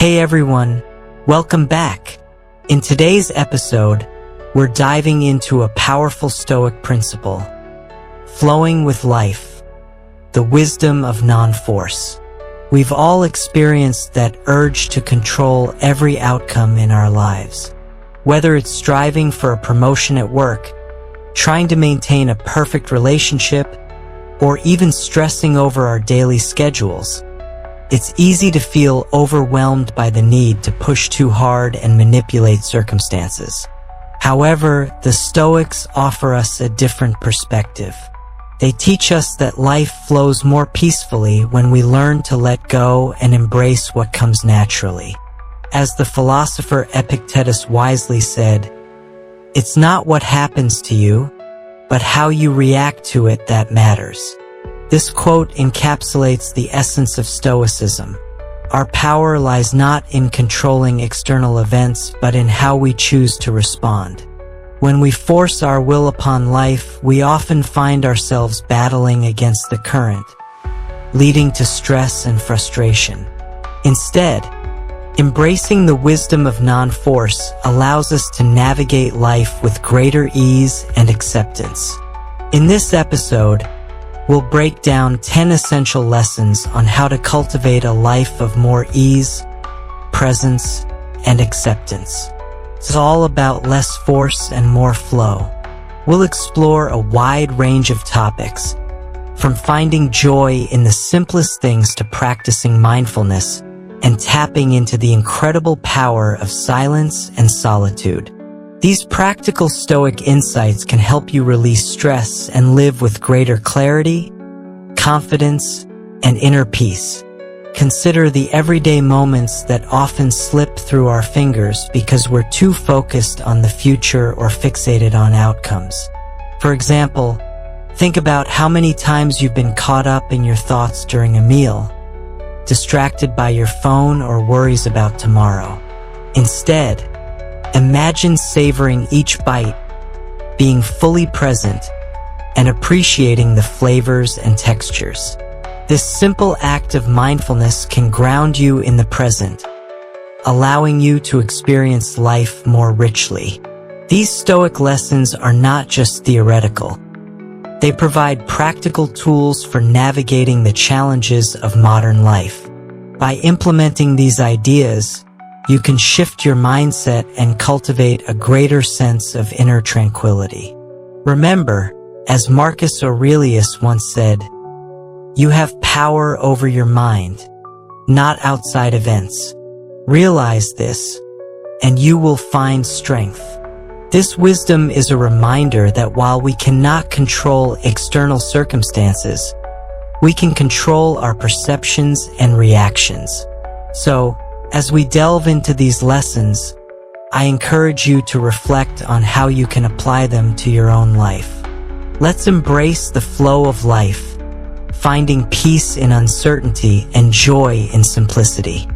Hey everyone, welcome back. In today's episode, we're diving into a powerful Stoic principle, flowing with life, the wisdom of non-force. We've all experienced that urge to control every outcome in our lives. Whether it's striving for a promotion at work, trying to maintain a perfect relationship, or even stressing over our daily schedules, it's easy to feel overwhelmed by the need to push too hard and manipulate circumstances. However, the Stoics offer us a different perspective. They teach us that life flows more peacefully when we learn to let go and embrace what comes naturally. As the philosopher Epictetus wisely said, "It's not what happens to you, but how you react to it that matters." This quote encapsulates the essence of Stoicism. Our power lies not in controlling external events, but in how we choose to respond. When we force our will upon life, we often find ourselves battling against the current, leading to stress and frustration. Instead, embracing the wisdom of non-force allows us to navigate life with greater ease and acceptance. In this episode, we'll break down 10 essential lessons on how to cultivate a life of more ease, presence, and acceptance. It's all about less force and more flow. We'll explore a wide range of topics, from finding joy in the simplest things to practicing mindfulness and tapping into the incredible power of silence and solitude. These practical Stoic insights can help you release stress and live with greater clarity, confidence, and inner peace. Consider the everyday moments that often slip through our fingers because we're too focused on the future or fixated on outcomes. For example, think about how many times you've been caught up in your thoughts during a meal, distracted by your phone or worries about tomorrow. Instead, imagine savoring each bite, being fully present, and appreciating the flavors and textures. This simple act of mindfulness can ground you in the present, allowing you to experience life more richly. These Stoic lessons are not just theoretical. They provide practical tools for navigating the challenges of modern life. By implementing these ideas, you can shift your mindset and cultivate a greater sense of inner tranquility. Remember, as Marcus Aurelius once said, "You have power over your mind, not outside events." Realize this, and you will find strength. This wisdom is a reminder that while we cannot control external circumstances, we can control our perceptions and reactions. So, as we delve into these lessons, I encourage you to reflect on how you can apply them to your own life. Let's embrace the flow of life, finding peace in uncertainty and joy in simplicity.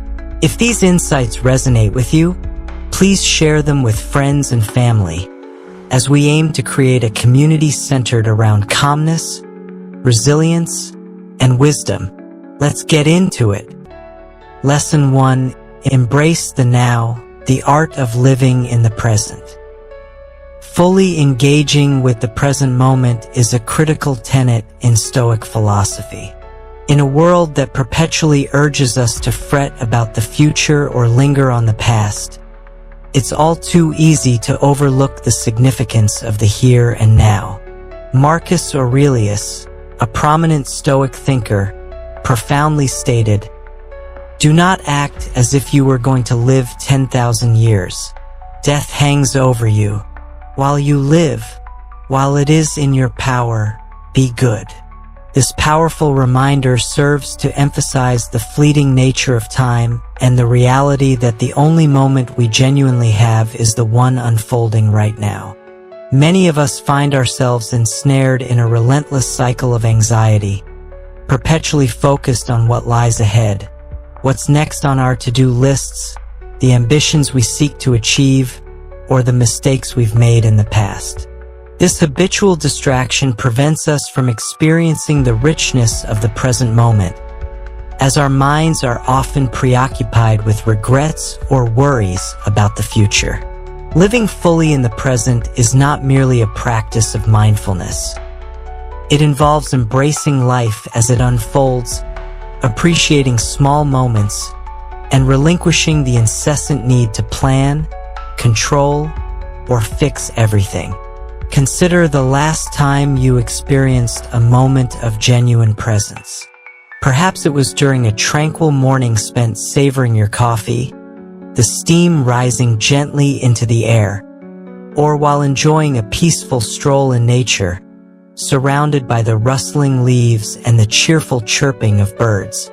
If these insights resonate with you, please share them with friends and family, as we aim to create a community centered around calmness, resilience, and wisdom. Let's get into it. Lesson 1. Embrace the now, the art of living in the present. Fully engaging with the present moment is a critical tenet in Stoic philosophy. In a world that perpetually urges us to fret about the future or linger on the past, it's all too easy to overlook the significance of the here and now. Marcus Aurelius, a prominent Stoic thinker, profoundly stated, "Do not act as if you were going to live 10,000 years. Death hangs over you. While you live, while it is in your power, be good." This powerful reminder serves to emphasize the fleeting nature of time and the reality that the only moment we genuinely have is the one unfolding right now. Many of us find ourselves ensnared in a relentless cycle of anxiety, perpetually focused on what lies ahead, what's next on our to-do lists, the ambitions we seek to achieve, or the mistakes we've made in the past. This habitual distraction prevents us from experiencing the richness of the present moment, as our minds are often preoccupied with regrets or worries about the future. Living fully in the present is not merely a practice of mindfulness. It involves embracing life as it unfolds, appreciating small moments, and relinquishing the incessant need to plan, control, or fix everything. Consider the last time you experienced a moment of genuine presence. Perhaps it was during a tranquil morning spent savoring your coffee, the steam rising gently into the air, or while enjoying a peaceful stroll in nature, surrounded by the rustling leaves and the cheerful chirping of birds.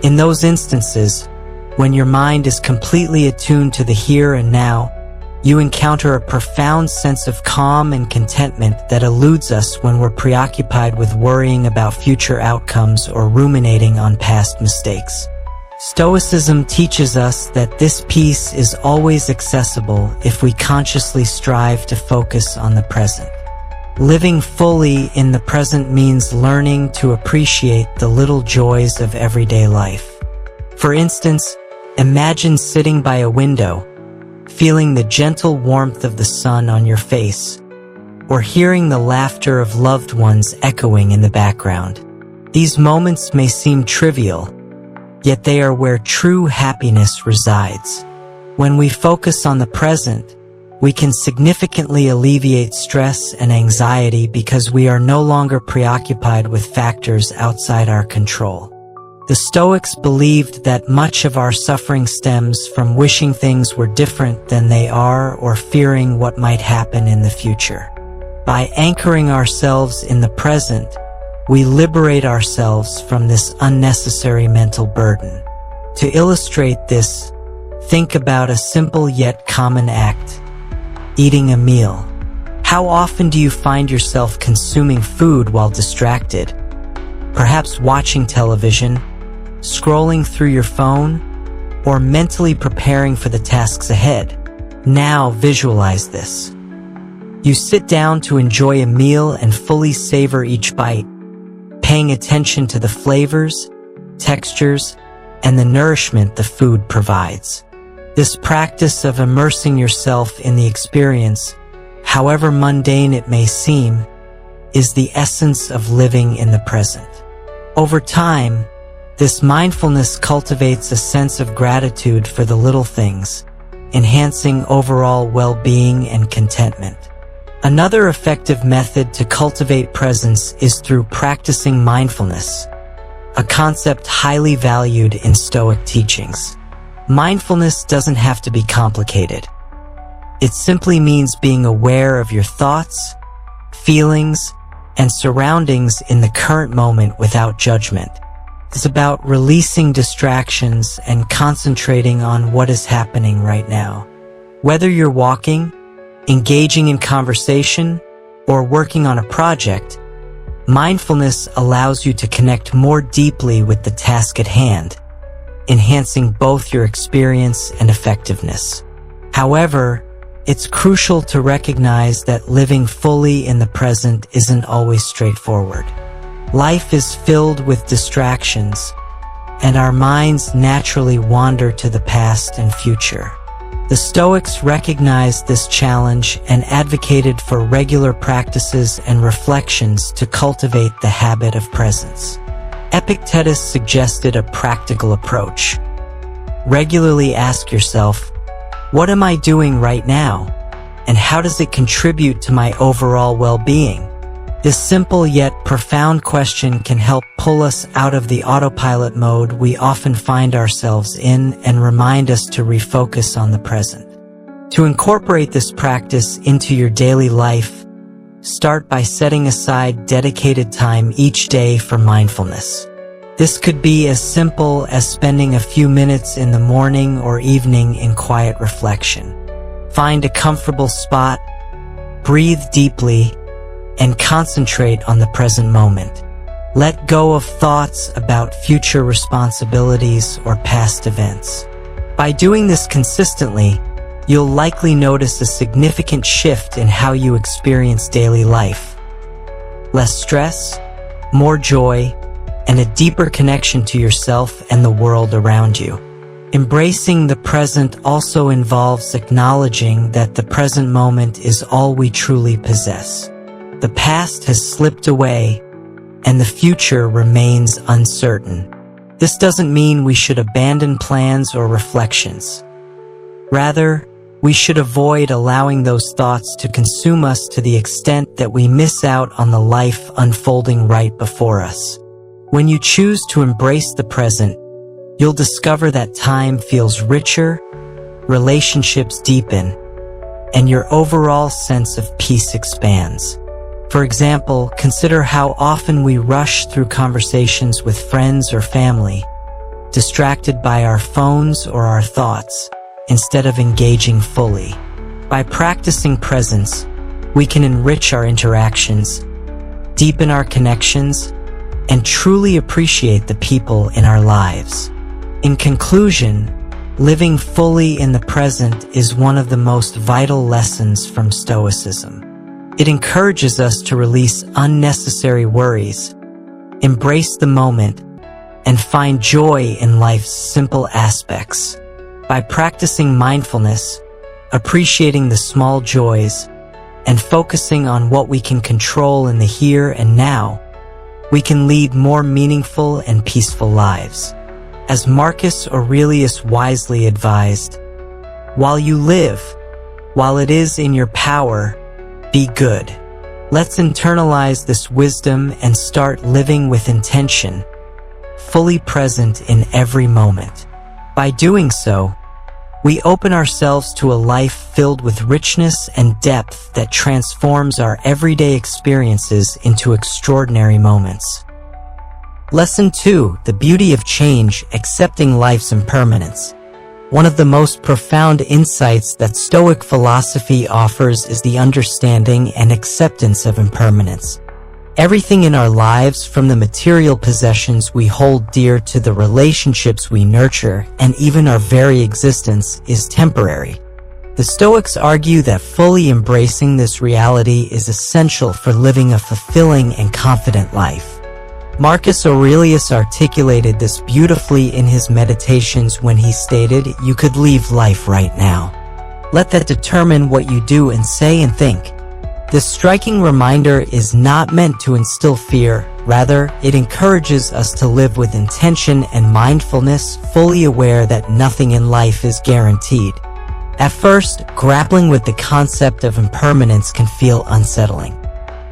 In those instances, when your mind is completely attuned to the here and now, you encounter a profound sense of calm and contentment that eludes us when we're preoccupied with worrying about future outcomes or ruminating on past mistakes. Stoicism teaches us that this peace is always accessible if we consciously strive to focus on the present. Living fully in the present means learning to appreciate the little joys of everyday life. For instance, imagine sitting by a window, feeling the gentle warmth of the sun on your face, or hearing the laughter of loved ones echoing in the background. These moments may seem trivial, yet they are where true happiness resides. When we focus on the present, we can significantly alleviate stress and anxiety because we are no longer preoccupied with factors outside our control. The Stoics believed that much of our suffering stems from wishing things were different than they are or fearing what might happen in the future. By anchoring ourselves in the present, we liberate ourselves from this unnecessary mental burden. To illustrate this, think about a simple yet common act: eating a meal. How often do you find yourself consuming food while distracted? Perhaps watching television, scrolling through your phone, or mentally preparing for the tasks ahead. Now visualize this. You sit down to enjoy a meal and fully savor each bite, paying attention to the flavors, textures, and the nourishment the food provides. This practice of immersing yourself in the experience, however mundane it may seem, is the essence of living in the present. Over time, this mindfulness cultivates a sense of gratitude for the little things, enhancing overall well-being and contentment. Another effective method to cultivate presence is through practicing mindfulness, a concept highly valued in Stoic teachings. Mindfulness doesn't have to be complicated. It simply means being aware of your thoughts, feelings, and surroundings in the current moment without judgment. It's about releasing distractions and concentrating on what is happening right now. Whether you're walking, engaging in conversation, or working on a project, mindfulness allows you to connect more deeply with the task at hand, enhancing both your experience and effectiveness. However, it's crucial to recognize that living fully in the present isn't always straightforward. Life is filled with distractions, and our minds naturally wander to the past and future. The Stoics recognized this challenge and advocated for regular practices and reflections to cultivate the habit of presence. Epictetus suggested a practical approach. Regularly ask yourself, what am I doing right now? And how does it contribute to my overall well-being? This simple yet profound question can help pull us out of the autopilot mode we often find ourselves in and remind us to refocus on the present. To incorporate this practice into your daily life, start by setting aside dedicated time each day for mindfulness. This could be as simple as spending a few minutes in the morning or evening in quiet reflection. Find a comfortable spot, breathe deeply, and concentrate on the present moment. Let go of thoughts about future responsibilities or past events. By doing this consistently, you'll likely notice a significant shift in how you experience daily life. Less stress, more joy, and a deeper connection to yourself and the world around you. Embracing the present also involves acknowledging that the present moment is all we truly possess. The past has slipped away, and the future remains uncertain. This doesn't mean we should abandon plans or reflections. Rather, we should avoid allowing those thoughts to consume us to the extent that we miss out on the life unfolding right before us. When you choose to embrace the present, you'll discover that time feels richer, relationships deepen, and your overall sense of peace expands. For example, consider how often we rush through conversations with friends or family, distracted by our phones or our thoughts, instead of engaging fully. By practicing presence, we can enrich our interactions, deepen our connections, and truly appreciate the people in our lives. In conclusion, living fully in the present is one of the most vital lessons from Stoicism. It encourages us to release unnecessary worries, embrace the moment, and find joy in life's simple aspects. By practicing mindfulness, appreciating the small joys, and focusing on what we can control in the here and now, we can lead more meaningful and peaceful lives. As Marcus Aurelius wisely advised, "While you live, while it is in your power, be good." Let's internalize this wisdom and start living with intention, fully present in every moment. By doing so, we open ourselves to a life filled with richness and depth that transforms our everyday experiences into extraordinary moments. Lesson 2: The beauty of change, accepting life's impermanence. One of the most profound insights that Stoic philosophy offers is the understanding and acceptance of impermanence. Everything in our lives, from the material possessions we hold dear to the relationships we nurture, and even our very existence, is temporary. The Stoics argue that fully embracing this reality is essential for living a fulfilling and confident life. Marcus Aurelius articulated this beautifully in his Meditations when he stated, "You could leave life right now. Let that determine what you do and say and think." This striking reminder is not meant to instill fear. Rather, it encourages us to live with intention and mindfulness, fully aware that nothing in life is guaranteed. At first, grappling with the concept of impermanence can feel unsettling.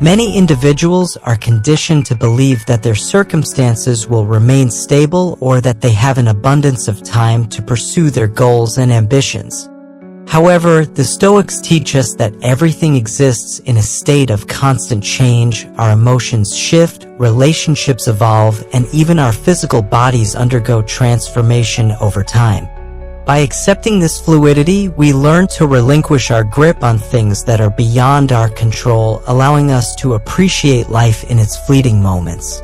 Many individuals are conditioned to believe that their circumstances will remain stable or that they have an abundance of time to pursue their goals and ambitions. However, the Stoics teach us that everything exists in a state of constant change. Our emotions shift, relationships evolve, and even our physical bodies undergo transformation over time. By accepting this fluidity, we learn to relinquish our grip on things that are beyond our control, allowing us to appreciate life in its fleeting moments.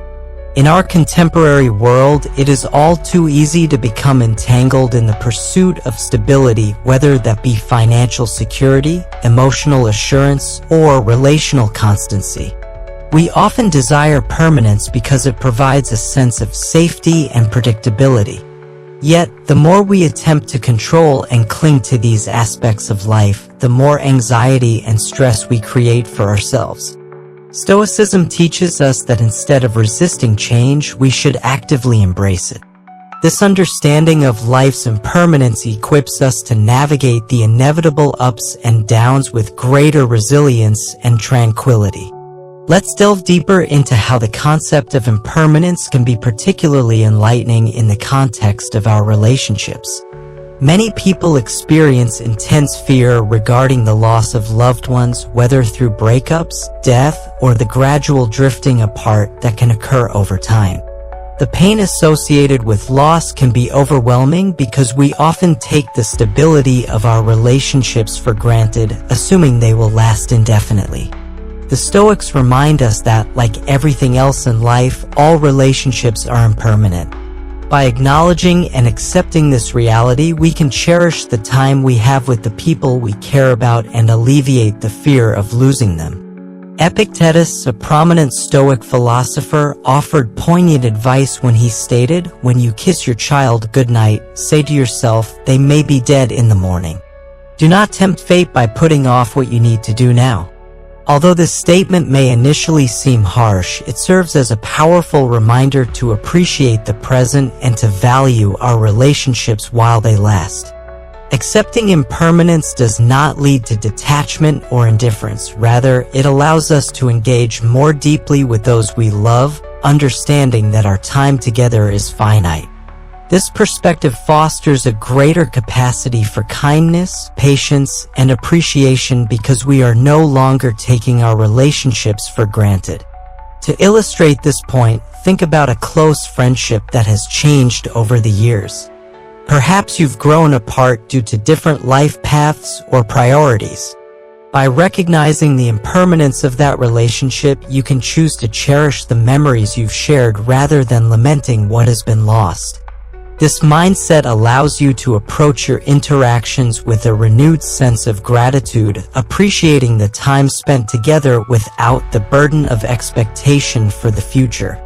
In our contemporary world, it is all too easy to become entangled in the pursuit of stability, whether that be financial security, emotional assurance, or relational constancy. We often desire permanence because it provides a sense of safety and predictability. Yet, the more we attempt to control and cling to these aspects of life, the more anxiety and stress we create for ourselves. Stoicism teaches us that instead of resisting change, we should actively embrace it. This understanding of life's impermanence equips us to navigate the inevitable ups and downs with greater resilience and tranquility. Let's delve deeper into how the concept of impermanence can be particularly enlightening in the context of our relationships. Many people experience intense fear regarding the loss of loved ones, whether through breakups, death, or the gradual drifting apart that can occur over time. The pain associated with loss can be overwhelming because we often take the stability of our relationships for granted, assuming they will last indefinitely. The Stoics remind us that, like everything else in life, all relationships are impermanent. By acknowledging and accepting this reality, we can cherish the time we have with the people we care about and alleviate the fear of losing them. Epictetus, a prominent Stoic philosopher, offered poignant advice when he stated, "When you kiss your child goodnight, say to yourself, they may be dead in the morning." Do not tempt fate by putting off what you need to do now. Although this statement may initially seem harsh, it serves as a powerful reminder to appreciate the present and to value our relationships while they last. Accepting impermanence does not lead to detachment or indifference. Rather, it allows us to engage more deeply with those we love, understanding that our time together is finite. This perspective fosters a greater capacity for kindness, patience, and appreciation because we are no longer taking our relationships for granted. To illustrate this point, think about a close friendship that has changed over the years. Perhaps you've grown apart due to different life paths or priorities. By recognizing the impermanence of that relationship, you can choose to cherish the memories you've shared rather than lamenting what has been lost. This mindset allows you to approach your interactions with a renewed sense of gratitude, appreciating the time spent together without the burden of expectation for the future.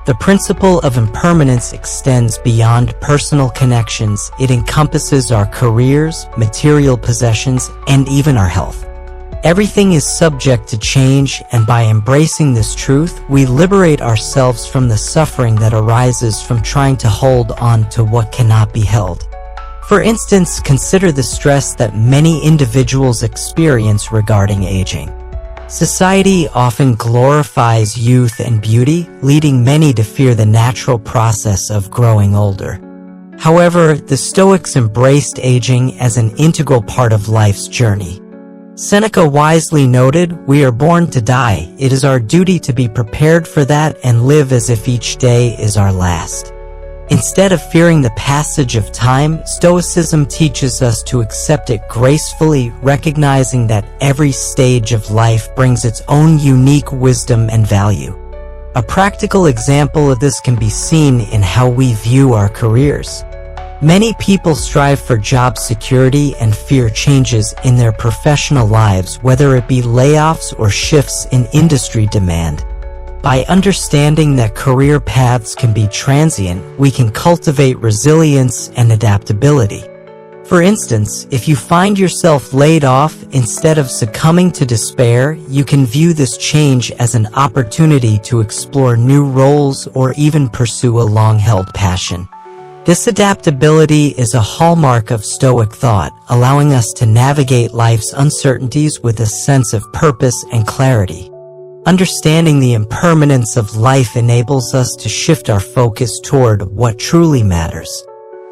The principle of impermanence extends beyond personal connections. It encompasses our careers, material possessions, and even our health. Everything is subject to change, and by embracing this truth, we liberate ourselves from the suffering that arises from trying to hold on to what cannot be held. For instance, consider the stress that many individuals experience regarding aging. Society often glorifies youth and beauty, leading many to fear the natural process of growing older. However, the Stoics embraced aging as an integral part of life's journey. Seneca wisely noted, "We are born to die. It is our duty to be prepared for that and live as if each day is our last." Instead of fearing the passage of time, Stoicism teaches us to accept it gracefully, recognizing that every stage of life brings its own unique wisdom and value. A practical example of this can be seen in how we view our careers. Many people strive for job security and fear changes in their professional lives, whether it be layoffs or shifts in industry demand. By understanding that career paths can be transient, we can cultivate resilience and adaptability. For instance, if you find yourself laid off, instead of succumbing to despair, you can view this change as an opportunity to explore new roles or even pursue a long-held passion. This adaptability is a hallmark of Stoic thought, allowing us to navigate life's uncertainties with a sense of purpose and clarity. Understanding the impermanence of life enables us to shift our focus toward what truly matters.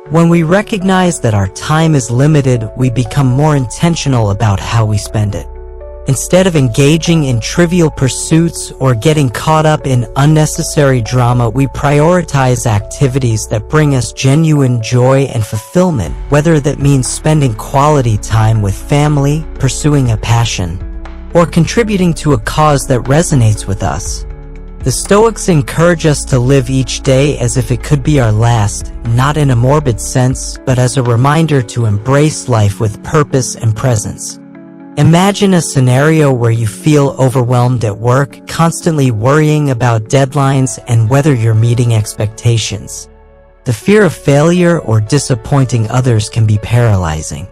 When we recognize that our time is limited, we become more intentional about how we spend it. Instead of engaging in trivial pursuits or getting caught up in unnecessary drama, we prioritize activities that bring us genuine joy and fulfillment, whether that means spending quality time with family, pursuing a passion, or contributing to a cause that resonates with us. The Stoics encourage us to live each day as if it could be our last, not in a morbid sense, but as a reminder to embrace life with purpose and presence. Imagine a scenario where you feel overwhelmed at work, constantly worrying about deadlines and whether you're meeting expectations. The fear of failure or disappointing others can be paralyzing.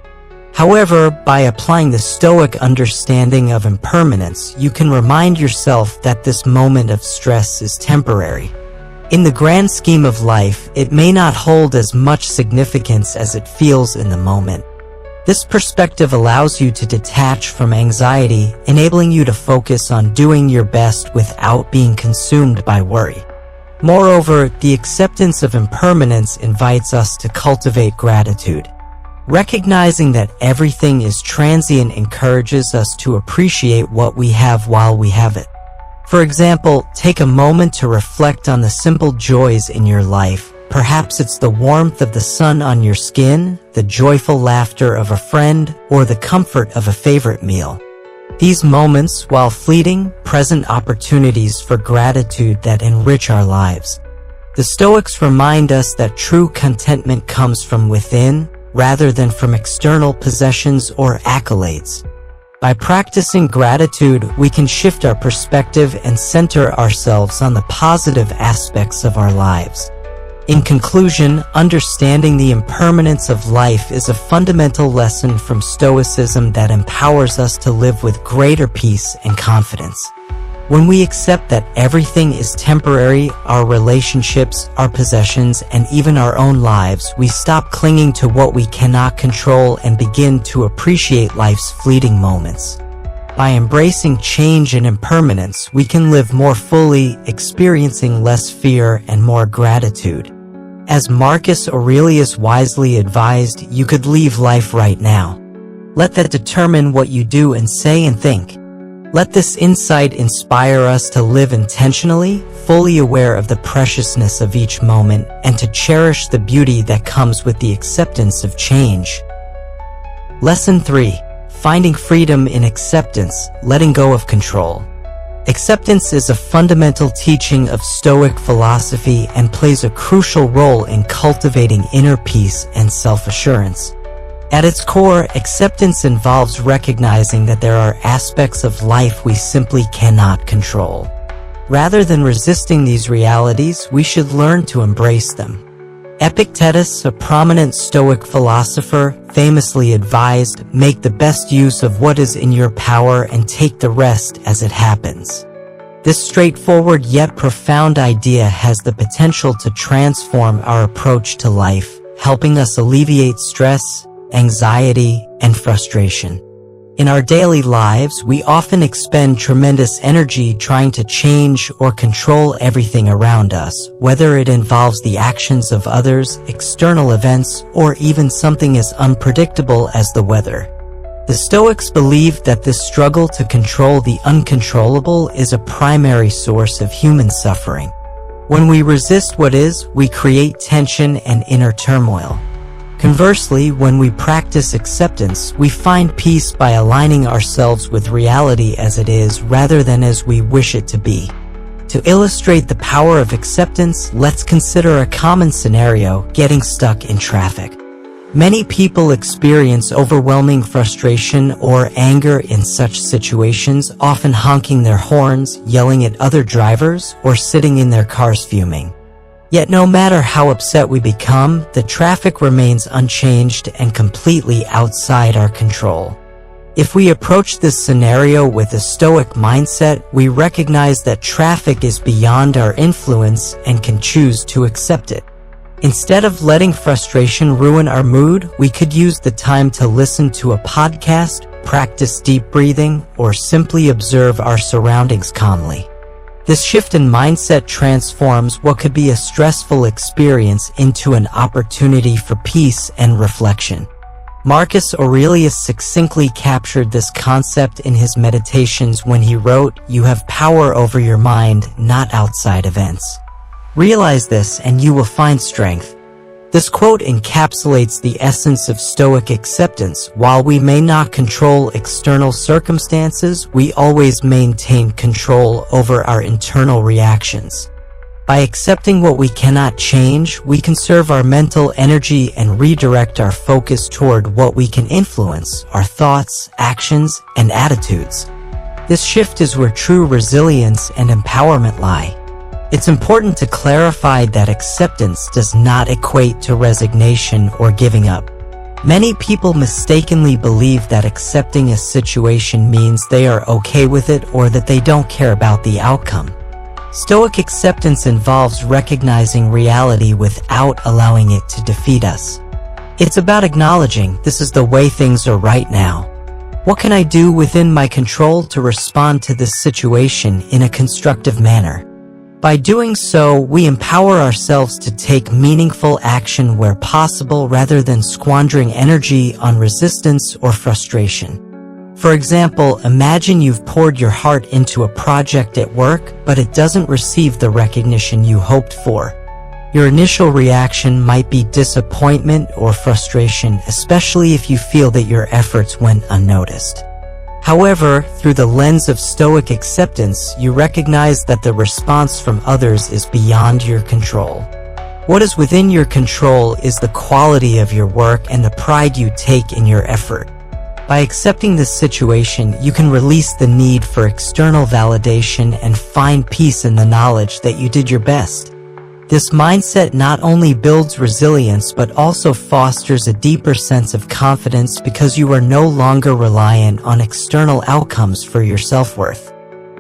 However, by applying the Stoic understanding of impermanence, you can remind yourself that this moment of stress is temporary. In the grand scheme of life, it may not hold as much significance as it feels in the moment. This perspective allows you to detach from anxiety, enabling you to focus on doing your best without being consumed by worry. Moreover, the acceptance of impermanence invites us to cultivate gratitude. Recognizing that everything is transient encourages us to appreciate what we have while we have it. For example, take a moment to reflect on the simple joys in your life. Perhaps it's the warmth of the sun on your skin, the joyful laughter of a friend, or the comfort of a favorite meal. These moments, while fleeting, present opportunities for gratitude that enrich our lives. The Stoics remind us that true contentment comes from within, rather than from external possessions or accolades. By practicing gratitude, we can shift our perspective and center ourselves on the positive aspects of our lives. In conclusion, understanding the impermanence of life is a fundamental lesson from Stoicism that empowers us to live with greater peace and confidence. When we accept that everything is temporary, our relationships, our possessions, and even our own lives, we stop clinging to what we cannot control and begin to appreciate life's fleeting moments. By embracing change and impermanence, we can live more fully, experiencing less fear and more gratitude. As Marcus Aurelius wisely advised, you could leave life right now. Let that determine what you do and say and think. Let this insight inspire us to live intentionally, fully aware of the preciousness of each moment, and to cherish the beauty that comes with the acceptance of change. Lesson 3. Finding freedom in acceptance, letting go of control. Acceptance is a fundamental teaching of Stoic philosophy and plays a crucial role in cultivating inner peace and self-assurance. At its core, acceptance involves recognizing that there are aspects of life we simply cannot control. Rather than resisting these realities, we should learn to embrace them. Epictetus, a prominent Stoic philosopher, famously advised, "Make the best use of what is in your power and take the rest as it happens." This straightforward yet profound idea has the potential to transform our approach to life, helping us alleviate stress, anxiety, and frustration. In our daily lives, we often expend tremendous energy trying to change or control everything around us, whether it involves the actions of others, external events, or even something as unpredictable as the weather. The Stoics believe that this struggle to control the uncontrollable is a primary source of human suffering. When we resist what is, we create tension and inner turmoil. Conversely, when we practice acceptance, we find peace by aligning ourselves with reality as it is rather than as we wish it to be. To illustrate the power of acceptance, let's consider a common scenario: getting stuck in traffic. Many people experience overwhelming frustration or anger in such situations, often honking their horns, yelling at other drivers, or sitting in their cars fuming. Yet no matter how upset we become, the traffic remains unchanged and completely outside our control. If we approach this scenario with a Stoic mindset, we recognize that traffic is beyond our influence and can choose to accept it. Instead of letting frustration ruin our mood, we could use the time to listen to a podcast, practice deep breathing, or simply observe our surroundings calmly. This shift in mindset transforms what could be a stressful experience into an opportunity for peace and reflection. Marcus Aurelius succinctly captured this concept in his Meditations when he wrote, "You have power over your mind, not outside events. Realize this and you will find strength." This quote encapsulates the essence of Stoic acceptance. While we may not control external circumstances, we always maintain control over our internal reactions. By accepting what we cannot change, we conserve our mental energy and redirect our focus toward what we can influence: our thoughts, actions, and attitudes. This shift is where true resilience and empowerment lie. It's important to clarify that acceptance does not equate to resignation or giving up. Many people mistakenly believe that accepting a situation means they are okay with it or that they don't care about the outcome. Stoic acceptance involves recognizing reality without allowing it to defeat us. It's about acknowledging, this is the way things are right now. What can I do within my control to respond to this situation in a constructive manner? By doing so, we empower ourselves to take meaningful action where possible rather than squandering energy on resistance or frustration. For example, imagine you've poured your heart into a project at work, but it doesn't receive the recognition you hoped for. Your initial reaction might be disappointment or frustration, especially if you feel that your efforts went unnoticed. However, through the lens of Stoic acceptance, you recognize that the response from others is beyond your control. What is within your control is the quality of your work and the pride you take in your effort. By accepting this situation, you can release the need for external validation and find peace in the knowledge that you did your best. This mindset not only builds resilience but also fosters a deeper sense of confidence because you are no longer reliant on external outcomes for your self-worth.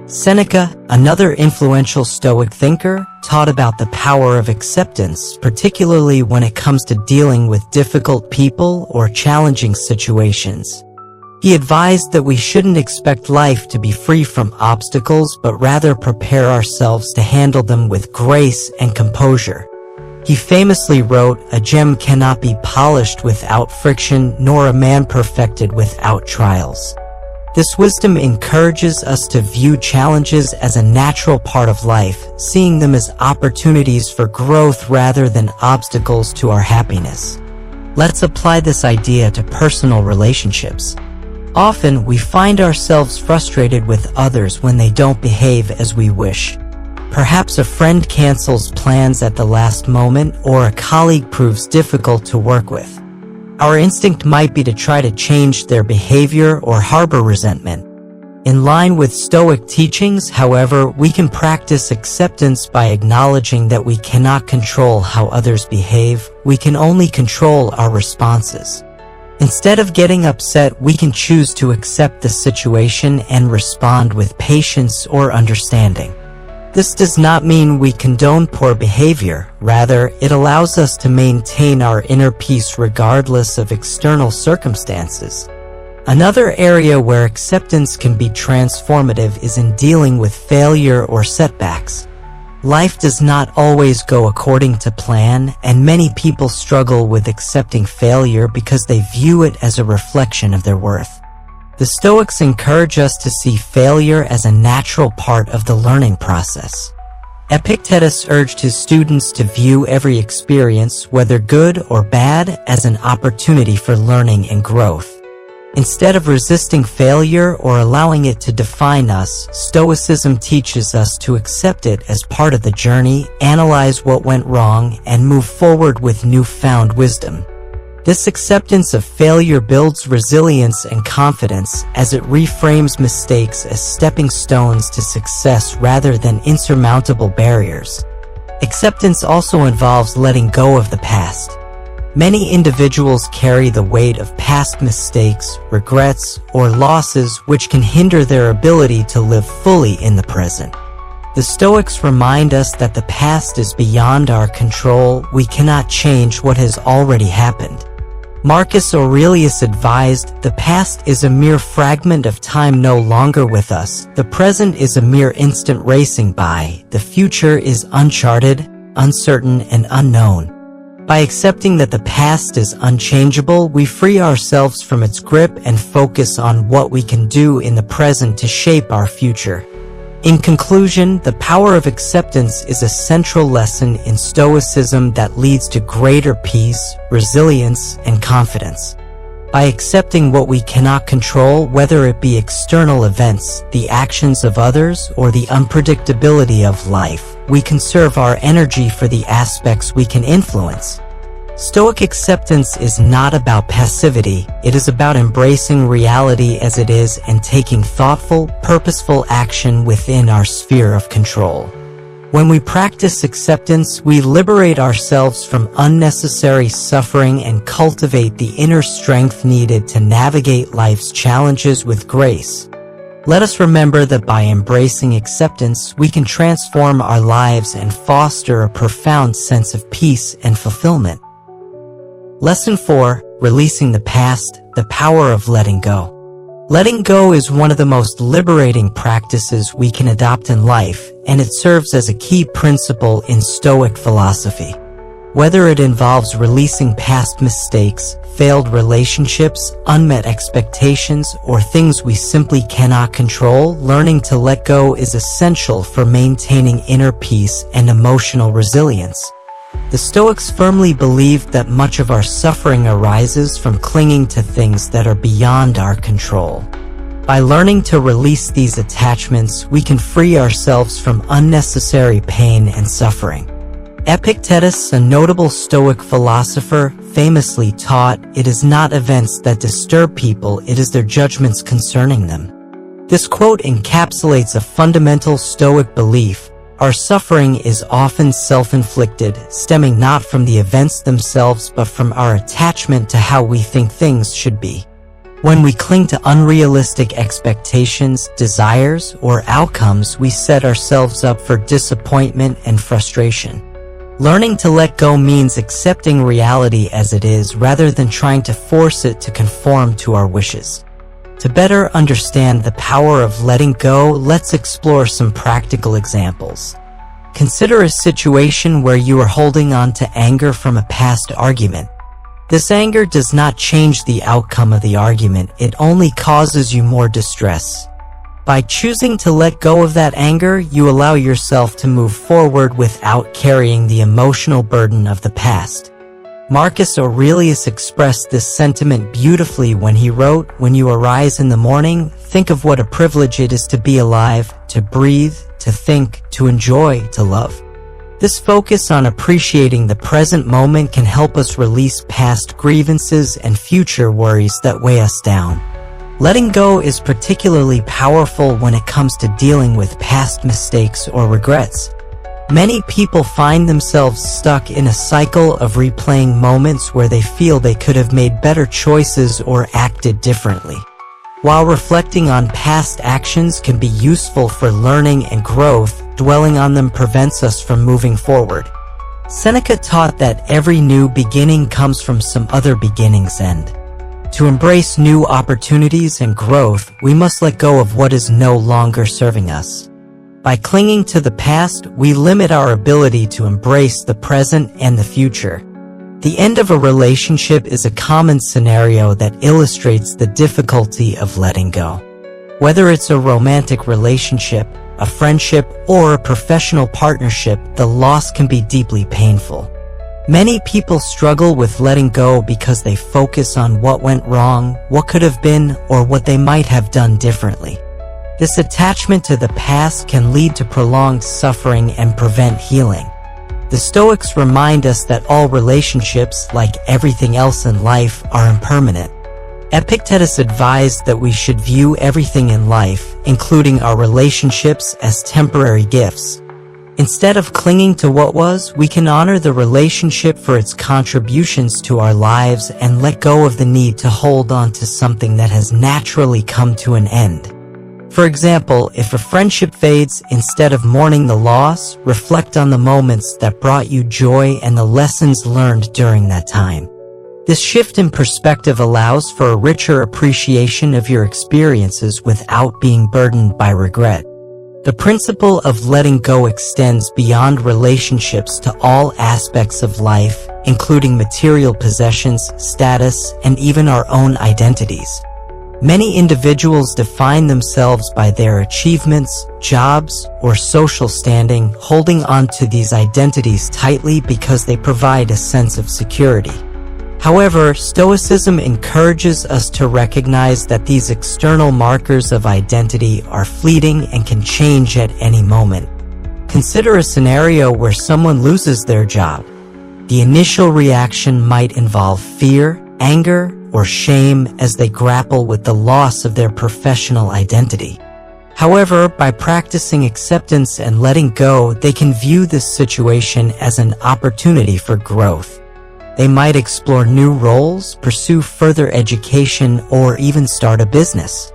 Seneca, another influential Stoic thinker, taught about the power of acceptance, particularly when it comes to dealing with difficult people or challenging situations. He advised that we shouldn't expect life to be free from obstacles, but rather prepare ourselves to handle them with grace and composure. He famously wrote, "A gem cannot be polished without friction, nor a man perfected without trials." This wisdom encourages us to view challenges as a natural part of life, seeing them as opportunities for growth rather than obstacles to our happiness. Let's apply this idea to personal relationships. Often, we find ourselves frustrated with others when they don't behave as we wish. Perhaps a friend cancels plans at the last moment, or a colleague proves difficult to work with. Our instinct might be to try to change their behavior or harbor resentment. In line with Stoic teachings, however, we can practice acceptance by acknowledging that we cannot control how others behave, we can only control our responses. Instead of getting upset, we can choose to accept the situation and respond with patience or understanding. This does not mean we condone poor behavior. Rather, it allows us to maintain our inner peace regardless of external circumstances. Another area where acceptance can be transformative is in dealing with failure or setbacks. Life does not always go according to plan, and many people struggle with accepting failure because they view it as a reflection of their worth. The Stoics encourage us to see failure as a natural part of the learning process. Epictetus urged his students to view every experience, whether good or bad, as an opportunity for learning and growth. Instead of resisting failure or allowing it to define us, Stoicism teaches us to accept it as part of the journey, analyze what went wrong, and move forward with newfound wisdom. This acceptance of failure builds resilience and confidence as it reframes mistakes as stepping stones to success rather than insurmountable barriers. Acceptance also involves letting go of the past. Many individuals carry the weight of past mistakes, regrets, or losses which can hinder their ability to live fully in the present. The Stoics remind us that the past is beyond our control. We cannot change what has already happened. Marcus Aurelius advised, "The past is a mere fragment of time no longer with us. The present is a mere instant racing by. The future is uncharted, uncertain, and unknown." By accepting that the past is unchangeable, we free ourselves from its grip and focus on what we can do in the present to shape our future. In conclusion, the power of acceptance is a central lesson in Stoicism that leads to greater peace, resilience, and confidence. By accepting what we cannot control, whether it be external events, the actions of others, or the unpredictability of life, we conserve our energy for the aspects we can influence. Stoic acceptance is not about passivity, it is about embracing reality as it is and taking thoughtful, purposeful action within our sphere of control. When we practice acceptance, we liberate ourselves from unnecessary suffering and cultivate the inner strength needed to navigate life's challenges with grace. Let us remember that by embracing acceptance, we can transform our lives and foster a profound sense of peace and fulfillment. Lesson 4. Releasing the past, the power of letting go. Letting go is one of the most liberating practices we can adopt in life, and it serves as a key principle in Stoic philosophy. Whether it involves releasing past mistakes, failed relationships, unmet expectations, or things we simply cannot control, learning to let go is essential for maintaining inner peace and emotional resilience. The Stoics firmly believed that much of our suffering arises from clinging to things that are beyond our control. By learning to release these attachments, we can free ourselves from unnecessary pain and suffering. Epictetus, a notable Stoic philosopher, famously taught, "It is not events that disturb people, it is their judgments concerning them." This quote encapsulates a fundamental Stoic belief: our suffering is often self-inflicted, stemming not from the events themselves but from our attachment to how we think things should be. When we cling to unrealistic expectations, desires, or outcomes, we set ourselves up for disappointment and frustration. Learning to let go means accepting reality as it is rather than trying to force it to conform to our wishes. To better understand the power of letting go, let's explore some practical examples. Consider a situation where you are holding on to anger from a past argument. This anger does not change the outcome of the argument, it only causes you more distress. By choosing to let go of that anger, you allow yourself to move forward without carrying the emotional burden of the past. Marcus Aurelius expressed this sentiment beautifully when he wrote, "When you arise in the morning, think of what a privilege it is to be alive, to breathe, to think, to enjoy, to love." This focus on appreciating the present moment can help us release past grievances and future worries that weigh us down. Letting go is particularly powerful when it comes to dealing with past mistakes or regrets. Many people find themselves stuck in a cycle of replaying moments where they feel they could have made better choices or acted differently. While reflecting on past actions can be useful for learning and growth, dwelling on them prevents us from moving forward. Seneca taught that every new beginning comes from some other beginning's end. To embrace new opportunities and growth, we must let go of what is no longer serving us. By clinging to the past, we limit our ability to embrace the present and the future. The end of a relationship is a common scenario that illustrates the difficulty of letting go. Whether it's a romantic relationship, a friendship, or a professional partnership, the loss can be deeply painful. Many people struggle with letting go because they focus on what went wrong, what could have been, or what they might have done differently. This attachment to the past can lead to prolonged suffering and prevent healing. The Stoics remind us that all relationships, like everything else in life, are impermanent. Epictetus advised that we should view everything in life, including our relationships, as temporary gifts. Instead of clinging to what was, we can honor the relationship for its contributions to our lives and let go of the need to hold on to something that has naturally come to an end. For example, if a friendship fades, instead of mourning the loss, reflect on the moments that brought you joy and the lessons learned during that time. This shift in perspective allows for a richer appreciation of your experiences without being burdened by regret. The principle of letting go extends beyond relationships to all aspects of life, including material possessions, status, and even our own identities. Many individuals define themselves by their achievements, jobs, or social standing, holding on to these identities tightly because they provide a sense of security. However, Stoicism encourages us to recognize that these external markers of identity are fleeting and can change at any moment. Consider a scenario where someone loses their job. The initial reaction might involve fear, anger, or shame as they grapple with the loss of their professional identity. However, by practicing acceptance and letting go, they can view this situation as an opportunity for growth. They might explore new roles, pursue further education, or even start a business.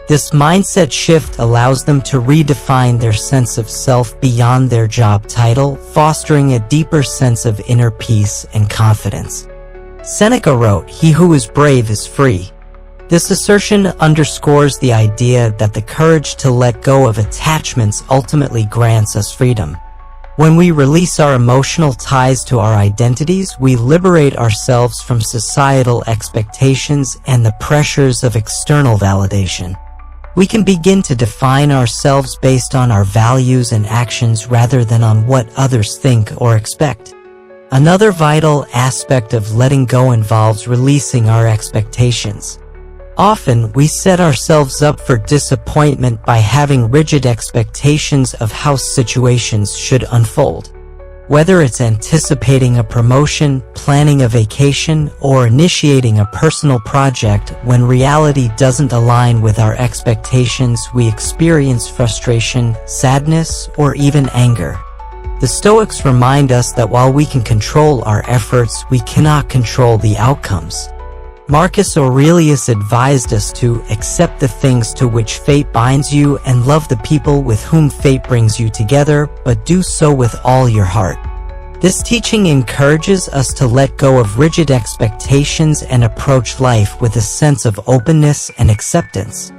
This mindset shift allows them to redefine their sense of self beyond their job title, fostering a deeper sense of inner peace and confidence. Seneca wrote, "He who is brave is free." This assertion underscores the idea that the courage to let go of attachments ultimately grants us freedom. When we release our emotional ties to our identities, we liberate ourselves from societal expectations and the pressures of external validation. We can begin to define ourselves based on our values and actions rather than on what others think or expect. Another vital aspect of letting go involves releasing our expectations. Often, we set ourselves up for disappointment by having rigid expectations of how situations should unfold. Whether it's anticipating a promotion, planning a vacation, or initiating a personal project, when reality doesn't align with our expectations, we experience frustration, sadness, or even anger. The Stoics remind us that while we can control our efforts, we cannot control the outcomes. Marcus Aurelius advised us to accept the things to which fate binds you and love the people with whom fate brings you together, but do so with all your heart. This teaching encourages us to let go of rigid expectations and approach life with a sense of openness and acceptance.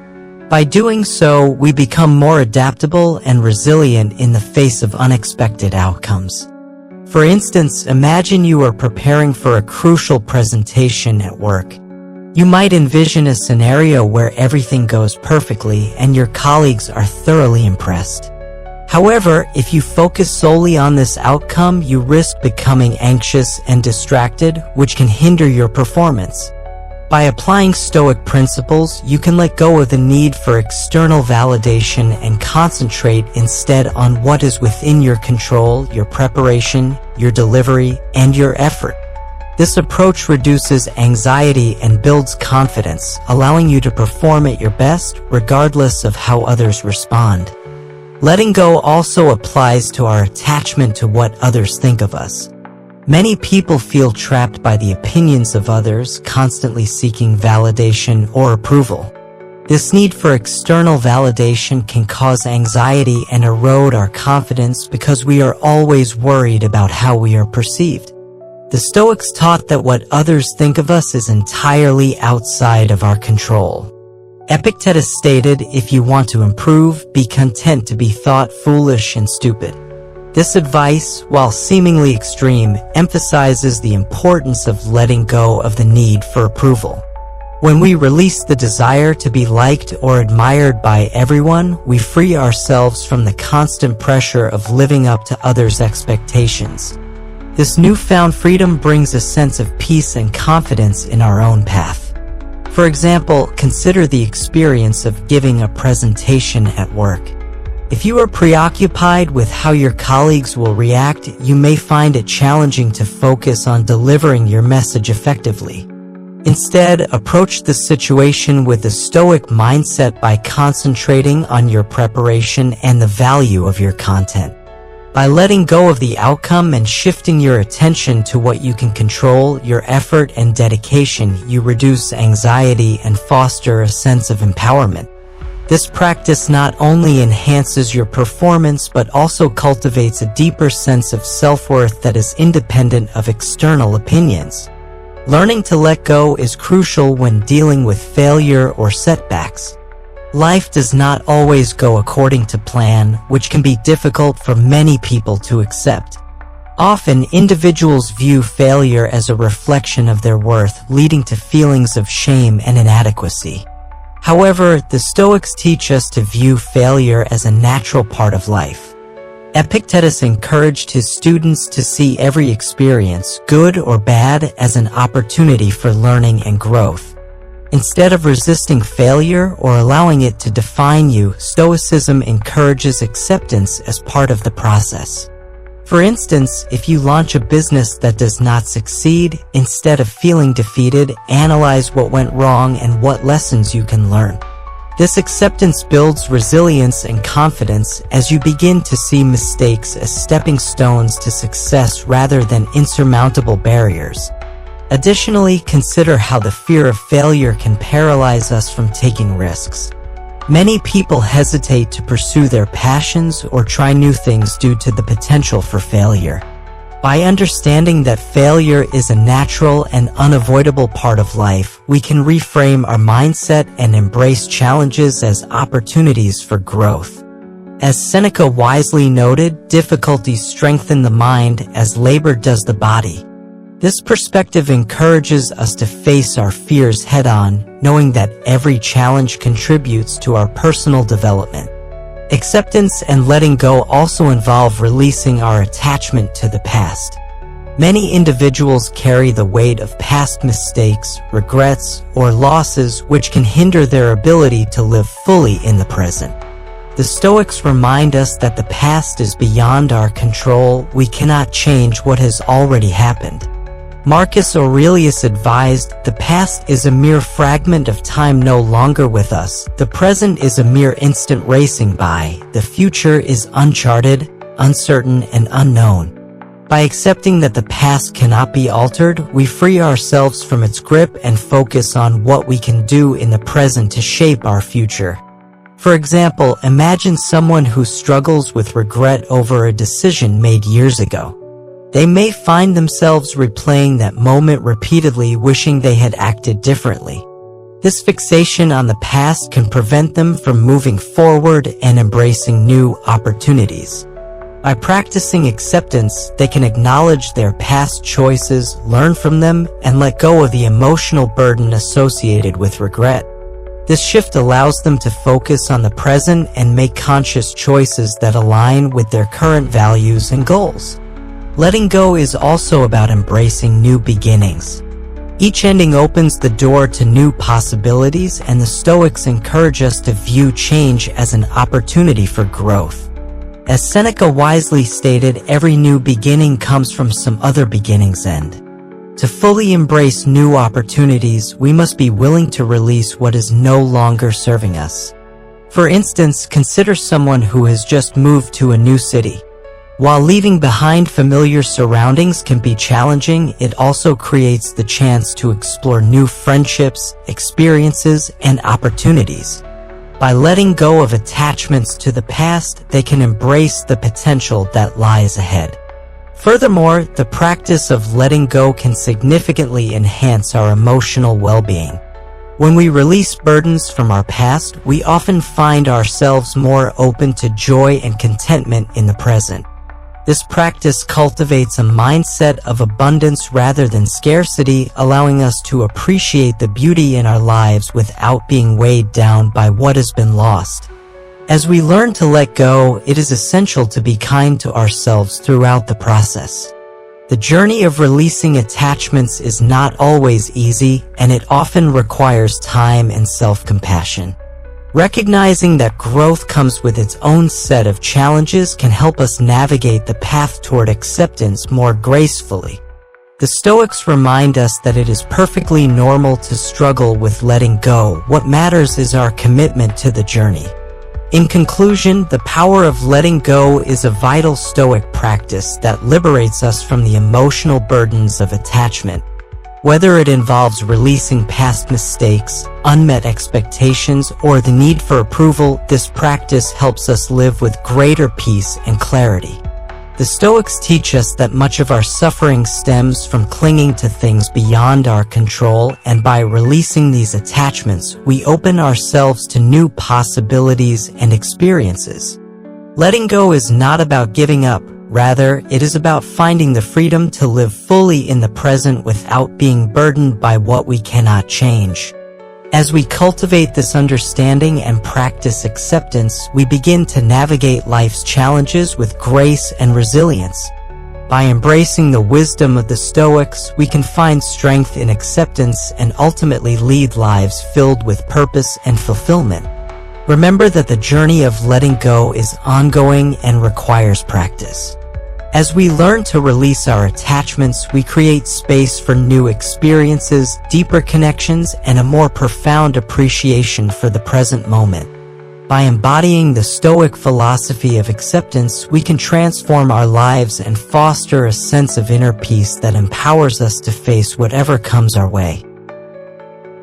By doing so, we become more adaptable and resilient in the face of unexpected outcomes. For instance, imagine you are preparing for a crucial presentation at work. You might envision a scenario where everything goes perfectly and your colleagues are thoroughly impressed. However, if you focus solely on this outcome, you risk becoming anxious and distracted, which can hinder your performance. By applying Stoic principles, you can let go of the need for external validation and concentrate instead on what is within your control, your preparation, your delivery, and your effort. This approach reduces anxiety and builds confidence, allowing you to perform at your best regardless of how others respond. Letting go also applies to our attachment to what others think of us. Many people feel trapped by the opinions of others, constantly seeking validation or approval. This need for external validation can cause anxiety and erode our confidence because we are always worried about how we are perceived. The Stoics taught that what others think of us is entirely outside of our control. Epictetus stated, "If you want to improve, be content to be thought foolish and stupid." This advice, while seemingly extreme, emphasizes the importance of letting go of the need for approval. When we release the desire to be liked or admired by everyone, we free ourselves from the constant pressure of living up to others' expectations. This newfound freedom brings a sense of peace and confidence in our own path. For example, consider the experience of giving a presentation at work. If you are preoccupied with how your colleagues will react, you may find it challenging to focus on delivering your message effectively. Instead, approach the situation with a Stoic mindset by concentrating on your preparation and the value of your content. By letting go of the outcome and shifting your attention to what you can control, your effort and dedication, you reduce anxiety and foster a sense of empowerment. This practice not only enhances your performance but also cultivates a deeper sense of self-worth that is independent of external opinions. Learning to let go is crucial when dealing with failure or setbacks. Life does not always go according to plan, which can be difficult for many people to accept. Often, individuals view failure as a reflection of their worth, leading to feelings of shame and inadequacy. However, the Stoics teach us to view failure as a natural part of life. Epictetus encouraged his students to see every experience, good or bad, as an opportunity for learning and growth. Instead of resisting failure or allowing it to define you, Stoicism encourages acceptance as part of the process. For instance, if you launch a business that does not succeed, instead of feeling defeated, analyze what went wrong and what lessons you can learn. This acceptance builds resilience and confidence as you begin to see mistakes as stepping stones to success rather than insurmountable barriers. Additionally, consider how the fear of failure can paralyze us from taking risks. Many people hesitate to pursue their passions or try new things due to the potential for failure. By understanding that failure is a natural and unavoidable part of life, we can reframe our mindset and embrace challenges as opportunities for growth. As Seneca wisely noted, difficulties strengthen the mind as labor does the body. This perspective encourages us to face our fears head-on, knowing that every challenge contributes to our personal development. Acceptance and letting go also involve releasing our attachment to the past. Many individuals carry the weight of past mistakes, regrets, or losses which can hinder their ability to live fully in the present. The Stoics remind us that the past is beyond our control. We cannot change what has already happened. Marcus Aurelius advised, "The past is a mere fragment of time no longer with us. The present is a mere instant racing by. The future is uncharted, uncertain, and unknown." By accepting that the past cannot be altered, we free ourselves from its grip and focus on what we can do in the present to shape our future. For example, imagine someone who struggles with regret over a decision made years ago. They may find themselves replaying that moment repeatedly, wishing they had acted differently. This fixation on the past can prevent them from moving forward and embracing new opportunities. By practicing acceptance, they can acknowledge their past choices, learn from them, and let go of the emotional burden associated with regret. This shift allows them to focus on the present and make conscious choices that align with their current values and goals. Letting go is also about embracing new beginnings. Each ending opens the door to new possibilities, and the Stoics encourage us to view change as an opportunity for growth. As Seneca wisely stated, every new beginning comes from some other beginning's end. To fully embrace new opportunities, we must be willing to release what is no longer serving us. For instance, consider someone who has just moved to a new city. While leaving behind familiar surroundings can be challenging, it also creates the chance to explore new friendships, experiences, and opportunities. By letting go of attachments to the past, they can embrace the potential that lies ahead. Furthermore, the practice of letting go can significantly enhance our emotional well-being. When we release burdens from our past, we often find ourselves more open to joy and contentment in the present. This practice cultivates a mindset of abundance rather than scarcity, allowing us to appreciate the beauty in our lives without being weighed down by what has been lost. As we learn to let go, it is essential to be kind to ourselves throughout the process. The journey of releasing attachments is not always easy, and it often requires time and self-compassion. Recognizing that growth comes with its own set of challenges can help us navigate the path toward acceptance more gracefully. The Stoics remind us that it is perfectly normal to struggle with letting go. What matters is our commitment to the journey. In conclusion, the power of letting go is a vital Stoic practice that liberates us from the emotional burdens of attachment. Whether it involves releasing past mistakes, unmet expectations, or the need for approval, this practice helps us live with greater peace and clarity. The Stoics teach us that much of our suffering stems from clinging to things beyond our control, and by releasing these attachments, we open ourselves to new possibilities and experiences. Letting go is not about giving up. Rather, it is about finding the freedom to live fully in the present without being burdened by what we cannot change. As we cultivate this understanding and practice acceptance, we begin to navigate life's challenges with grace and resilience. By embracing the wisdom of the Stoics, we can find strength in acceptance and ultimately lead lives filled with purpose and fulfillment. Remember that the journey of letting go is ongoing and requires practice. As we learn to release our attachments, we create space for new experiences, deeper connections, and a more profound appreciation for the present moment. By embodying the Stoic philosophy of acceptance, we can transform our lives and foster a sense of inner peace that empowers us to face whatever comes our way.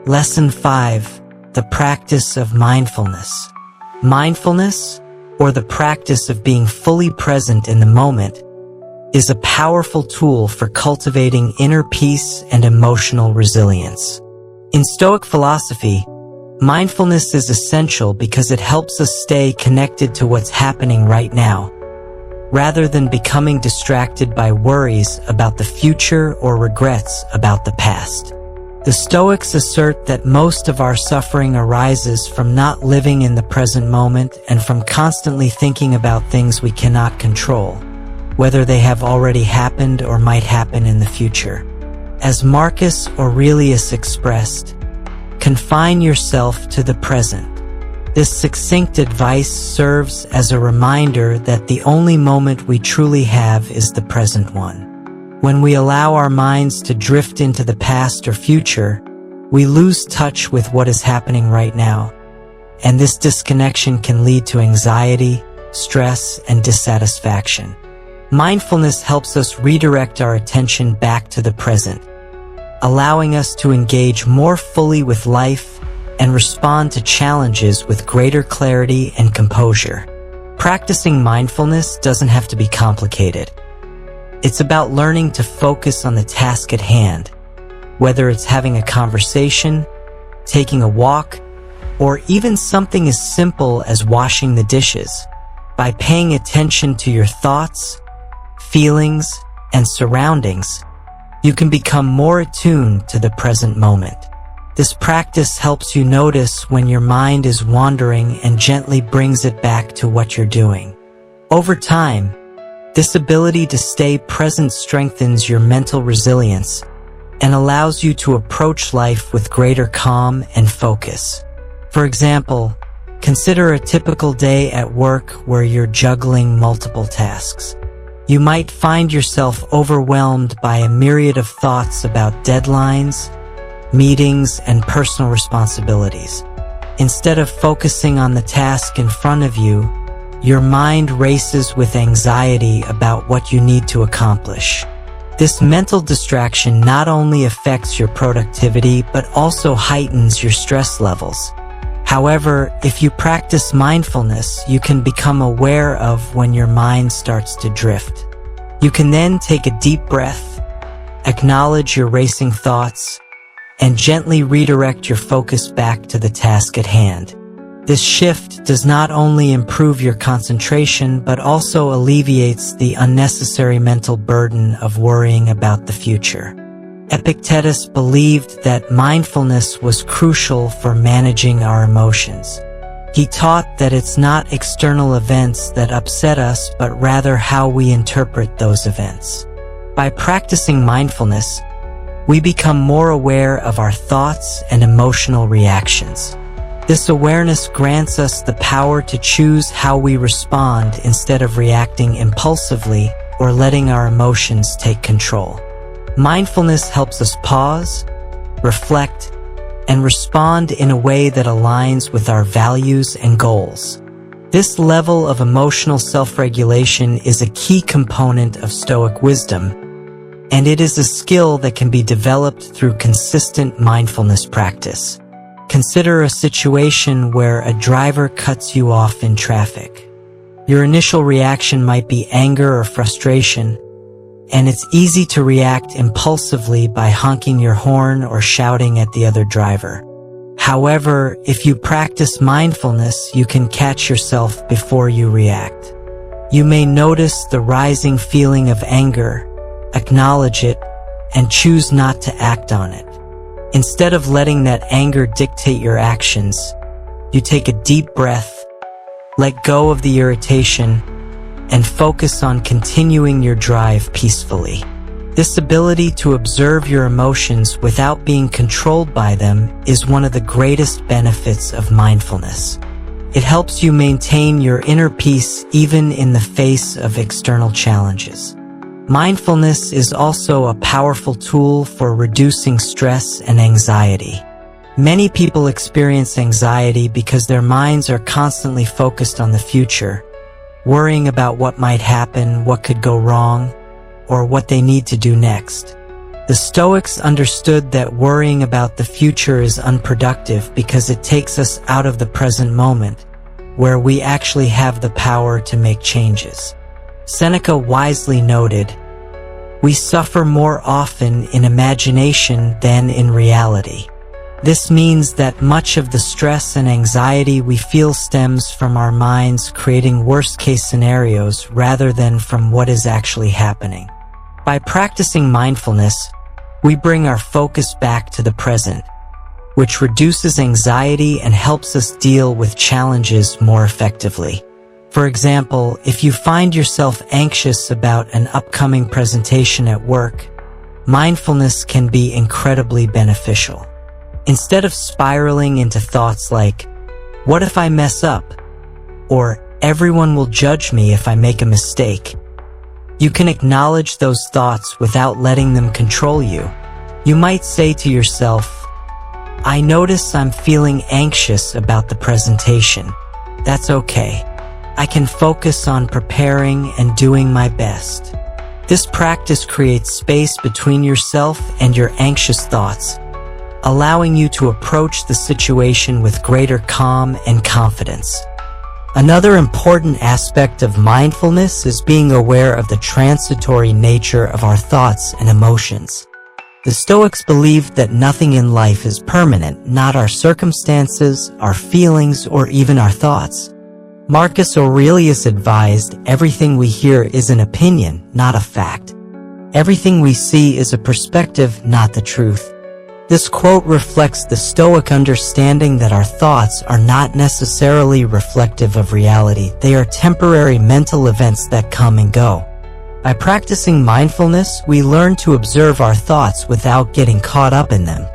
Lesson 5. The practice of mindfulness. Mindfulness, or the practice of being fully present in the moment, is a powerful tool for cultivating inner peace and emotional resilience. In Stoic philosophy, mindfulness is essential because it helps us stay connected to what's happening right now, rather than becoming distracted by worries about the future or regrets about the past. The Stoics assert that most of our suffering arises from not living in the present moment and from constantly thinking about things we cannot control, whether they have already happened or might happen in the future. As Marcus Aurelius expressed, confine yourself to the present. This succinct advice serves as a reminder that the only moment we truly have is the present one. When we allow our minds to drift into the past or future, we lose touch with what is happening right now, and this disconnection can lead to anxiety, stress, and dissatisfaction. Mindfulness helps us redirect our attention back to the present, allowing us to engage more fully with life and respond to challenges with greater clarity and composure. Practicing mindfulness doesn't have to be complicated. It's about learning to focus on the task at hand, whether it's having a conversation, taking a walk, or even something as simple as washing the dishes. By paying attention to your thoughts, feelings, and surroundings, you can become more attuned to the present moment. This practice helps you notice when your mind is wandering and gently brings it back to what you're doing. Over time, this ability to stay present strengthens your mental resilience and allows you to approach life with greater calm and focus. For example, consider a typical day at work where you're juggling multiple tasks. You might find yourself overwhelmed by a myriad of thoughts about deadlines, meetings, and personal responsibilities. Instead of focusing on the task in front of you, your mind races with anxiety about what you need to accomplish. This mental distraction not only affects your productivity but also heightens your stress levels. However, if you practice mindfulness, you can become aware of when your mind starts to drift. You can then take a deep breath, acknowledge your racing thoughts, and gently redirect your focus back to the task at hand. This shift does not only improve your concentration, but also alleviates the unnecessary mental burden of worrying about the future. Epictetus believed that mindfulness was crucial for managing our emotions. He taught that it's not external events that upset us, but rather how we interpret those events. By practicing mindfulness, we become more aware of our thoughts and emotional reactions. This awareness grants us the power to choose how we respond instead of reacting impulsively or letting our emotions take control. Mindfulness helps us pause, reflect, and respond in a way that aligns with our values and goals. This level of emotional self-regulation is a key component of Stoic wisdom, and it is a skill that can be developed through consistent mindfulness practice. Consider a situation where a driver cuts you off in traffic. Your initial reaction might be anger or frustration, and it's easy to react impulsively by honking your horn or shouting at the other driver. However, if you practice mindfulness, you can catch yourself before you react. You may notice the rising feeling of anger, acknowledge it, and choose not to act on it. Instead of letting that anger dictate your actions, you take a deep breath, let go of the irritation, and focus on continuing your drive peacefully. This ability to observe your emotions without being controlled by them is one of the greatest benefits of mindfulness. It helps you maintain your inner peace even in the face of external challenges. Mindfulness is also a powerful tool for reducing stress and anxiety. Many people experience anxiety because their minds are constantly focused on the future, worrying about what might happen, what could go wrong, or what they need to do next. The Stoics understood that worrying about the future is unproductive because it takes us out of the present moment, where we actually have the power to make changes. Seneca wisely noted, "We suffer more often in imagination than in reality." This means that much of the stress and anxiety we feel stems from our minds creating worst-case scenarios rather than from what is actually happening. By practicing mindfulness, we bring our focus back to the present, which reduces anxiety and helps us deal with challenges more effectively. For example, if you find yourself anxious about an upcoming presentation at work, mindfulness can be incredibly beneficial. Instead of spiraling into thoughts like, What if I mess up? Or everyone will judge me if I make a mistake. You can acknowledge those thoughts without letting them control you. You might say to yourself, I notice I'm feeling anxious about the presentation. That's okay. I can focus on preparing and doing my best. This practice creates space between yourself and your anxious thoughts, allowing you to approach the situation with greater calm and confidence. Another important aspect of mindfulness is being aware of the transitory nature of our thoughts and emotions. The Stoics believed that nothing in life is permanent, not our circumstances, our feelings, or even our thoughts. Marcus Aurelius advised, everything we hear is an opinion, not a fact. Everything we see is a perspective, not the truth. This quote reflects the Stoic understanding that our thoughts are not necessarily reflective of reality. They are temporary mental events that come and go. By practicing mindfulness, we learn to observe our thoughts without getting caught up in them.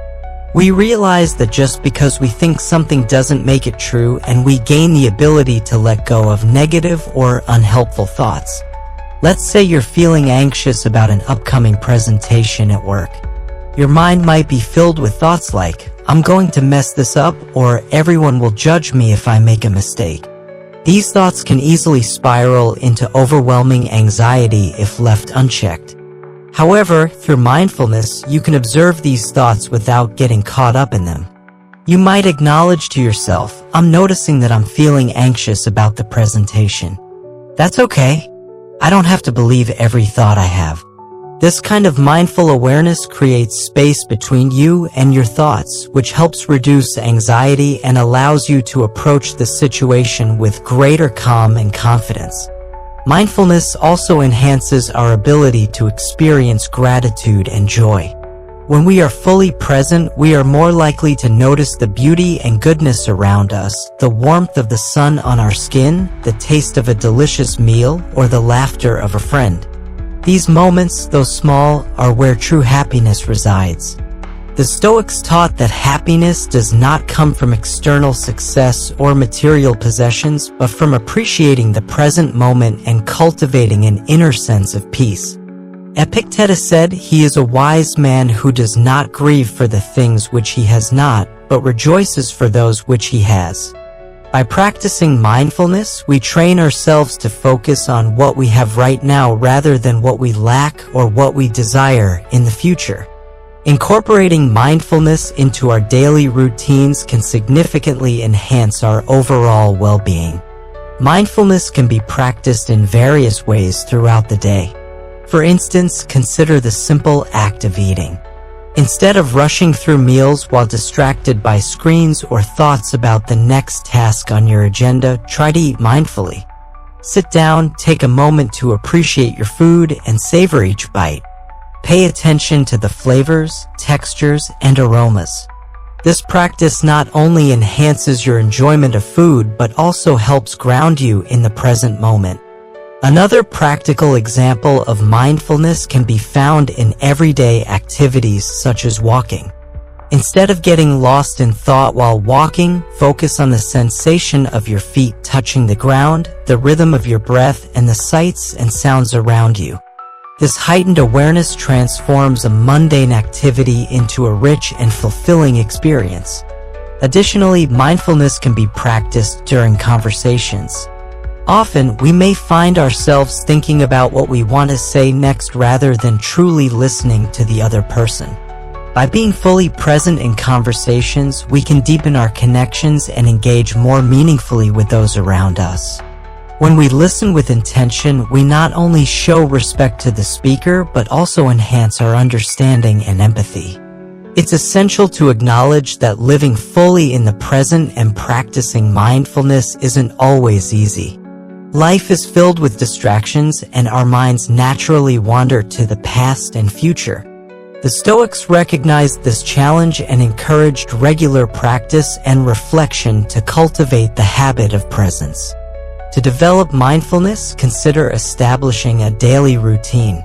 We realize that just because we think something doesn't make it true, and we gain the ability to let go of negative or unhelpful thoughts. Let's say you're feeling anxious about an upcoming presentation at work. Your mind might be filled with thoughts like, I'm going to mess this up, or everyone will judge me if I make a mistake. These thoughts can easily spiral into overwhelming anxiety if left unchecked. However, through mindfulness, you can observe these thoughts without getting caught up in them. You might acknowledge to yourself, I'm noticing that I'm feeling anxious about the presentation. That's okay. I don't have to believe every thought I have. This kind of mindful awareness creates space between you and your thoughts, which helps reduce anxiety and allows you to approach the situation with greater calm and confidence. Mindfulness also enhances our ability to experience gratitude and joy. When we are fully present, we are more likely to notice the beauty and goodness around us, the warmth of the sun on our skin, the taste of a delicious meal, or the laughter of a friend. These moments, though small, are where true happiness resides. The Stoics taught that happiness does not come from external success or material possessions, but from appreciating the present moment and cultivating an inner sense of peace. Epictetus said, he is a wise man who does not grieve for the things which he has not, but rejoices for those which he has. By practicing mindfulness, we train ourselves to focus on what we have right now rather than what we lack or what we desire in the future. Incorporating mindfulness into our daily routines can significantly enhance our overall well-being. Mindfulness can be practiced in various ways throughout the day. For instance, consider the simple act of eating. Instead of rushing through meals while distracted by screens or thoughts about the next task on your agenda, try to eat mindfully. Sit down, take a moment to appreciate your food, and savor each bite. Pay attention to the flavors, textures, and aromas. This practice not only enhances your enjoyment of food, but also helps ground you in the present moment. Another practical example of mindfulness can be found in everyday activities such as walking. Instead of getting lost in thought while walking, focus on the sensation of your feet touching the ground, the rhythm of your breath, and the sights and sounds around you. This heightened awareness transforms a mundane activity into a rich and fulfilling experience. Additionally, mindfulness can be practiced during conversations. Often, we may find ourselves thinking about what we want to say next rather than truly listening to the other person. By being fully present in conversations, we can deepen our connections and engage more meaningfully with those around us. When we listen with intention, we not only show respect to the speaker, but also enhance our understanding and empathy. It's essential to acknowledge that living fully in the present and practicing mindfulness isn't always easy. Life is filled with distractions, and our minds naturally wander to the past and future. The Stoics recognized this challenge and encouraged regular practice and reflection to cultivate the habit of presence. To develop mindfulness, consider establishing a daily routine.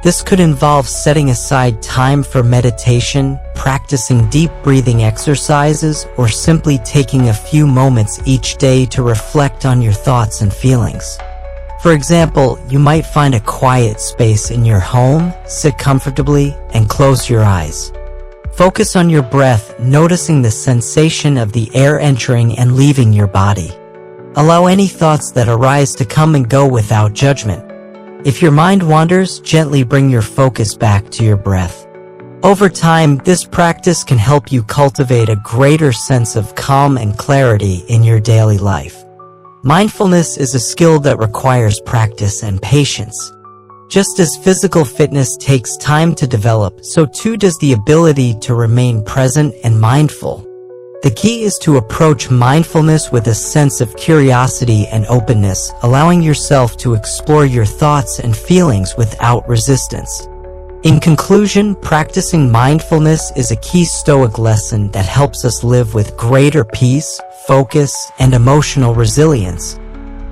This could involve setting aside time for meditation, practicing deep breathing exercises, or simply taking a few moments each day to reflect on your thoughts and feelings. For example, you might find a quiet space in your home, sit comfortably, and close your eyes. Focus on your breath, noticing the sensation of the air entering and leaving your body. Allow any thoughts that arise to come and go without judgment. If your mind wanders, gently bring your focus back to your breath. Over time, this practice can help you cultivate a greater sense of calm and clarity in your daily life. Mindfulness is a skill that requires practice and patience. Just as physical fitness takes time to develop, so too does the ability to remain present and mindful. The key is to approach mindfulness with a sense of curiosity and openness, allowing yourself to explore your thoughts and feelings without resistance. In conclusion, practicing mindfulness is a key Stoic lesson that helps us live with greater peace, focus, and emotional resilience.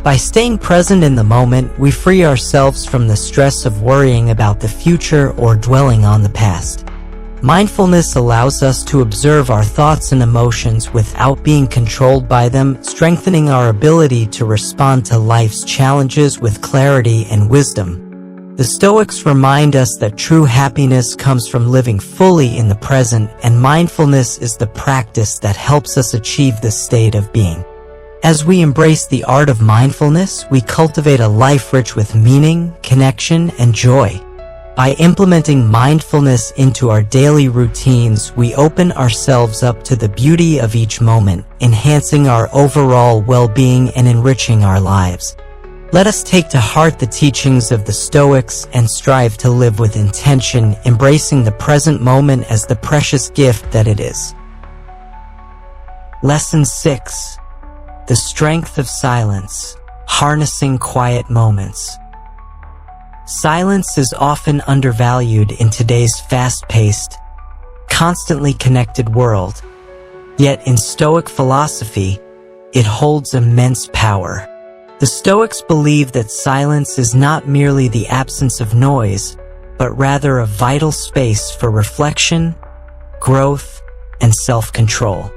By staying present in the moment, we free ourselves from the stress of worrying about the future or dwelling on the past. Mindfulness allows us to observe our thoughts and emotions without being controlled by them, strengthening our ability to respond to life's challenges with clarity and wisdom. The Stoics remind us that true happiness comes from living fully in the present, and mindfulness is the practice that helps us achieve this state of being. As we embrace the art of mindfulness, we cultivate a life rich with meaning, connection, and joy. By implementing mindfulness into our daily routines, we open ourselves up to the beauty of each moment, enhancing our overall well-being and enriching our lives. Let us take to heart the teachings of the Stoics and strive to live with intention, embracing the present moment as the precious gift that it is. Lesson 6. The strength of silence, harnessing quiet moments. Silence is often undervalued in today's fast-paced, constantly connected world. Yet in Stoic philosophy, it holds immense power. The Stoics believe that silence is not merely the absence of noise, but rather a vital space for reflection, growth, and self-control.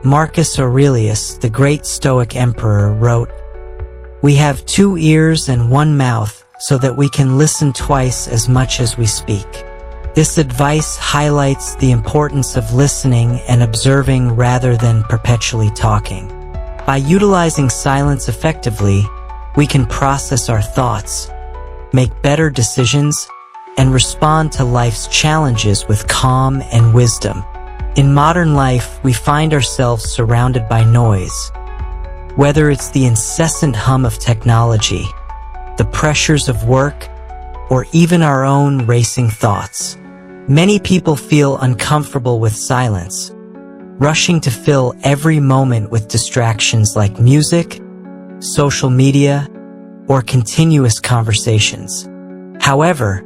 Marcus Aurelius, the great Stoic emperor, wrote, "We have 2 ears and 1 mouth, so that we can listen twice as much as we speak." This advice highlights the importance of listening and observing rather than perpetually talking. By utilizing silence effectively, we can process our thoughts, make better decisions, and respond to life's challenges with calm and wisdom. In modern life, we find ourselves surrounded by noise. Whether it's the incessant hum of technology, the pressures of work, or even our own racing thoughts, many people feel uncomfortable with silence, rushing to fill every moment with distractions like music, social media, or continuous conversations. However,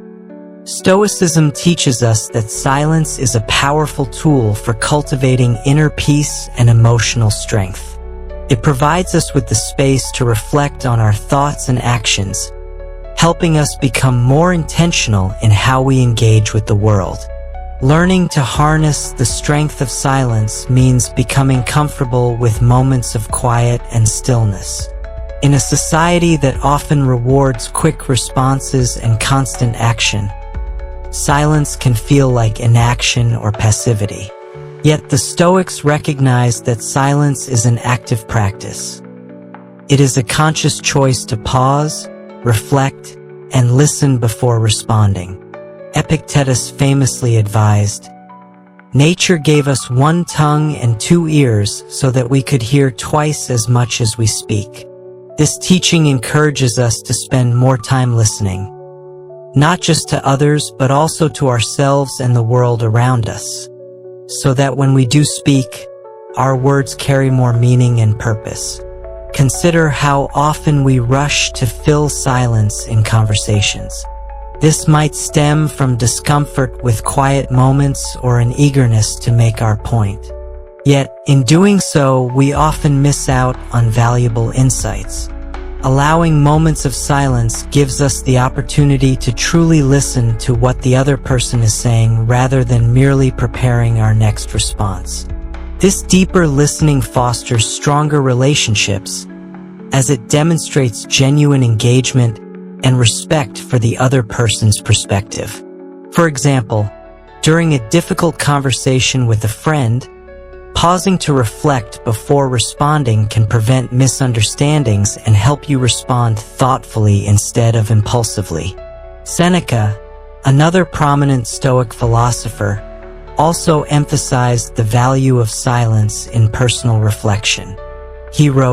Stoicism teaches us that silence is a powerful tool for cultivating inner peace and emotional strength. It provides us with the space to reflect on our thoughts and actions, helping us become more intentional in how we engage with the world. Learning to harness the strength of silence means becoming comfortable with moments of quiet and stillness. In a society that often rewards quick responses and constant action, silence can feel like inaction or passivity. Yet the Stoics recognize that silence is an active practice. It is a conscious choice to pause, reflect, and listen before responding. Epictetus famously advised, "Nature gave us 1 tongue and 2 ears so that we could hear twice as much as we speak." This teaching encourages us to spend more time listening, not just to others but also to ourselves and the world around us, so that when we do speak, our words carry more meaning and purpose. Consider how often we rush to fill silence in conversations. This might stem from discomfort with quiet moments or an eagerness to make our point. Yet, in doing so, we often miss out on valuable insights. Allowing moments of silence gives us the opportunity to truly listen to what the other person is saying rather than merely preparing our next response. This deeper listening fosters stronger relationships, as it demonstrates genuine engagement and respect for the other person's perspective. For example, during a difficult conversation with a friend, pausing to reflect before responding can prevent misunderstandings and help you respond thoughtfully instead of impulsively. Seneca, another prominent Stoic philosopher, also emphasized the value of silence in personal reflection. He wrote,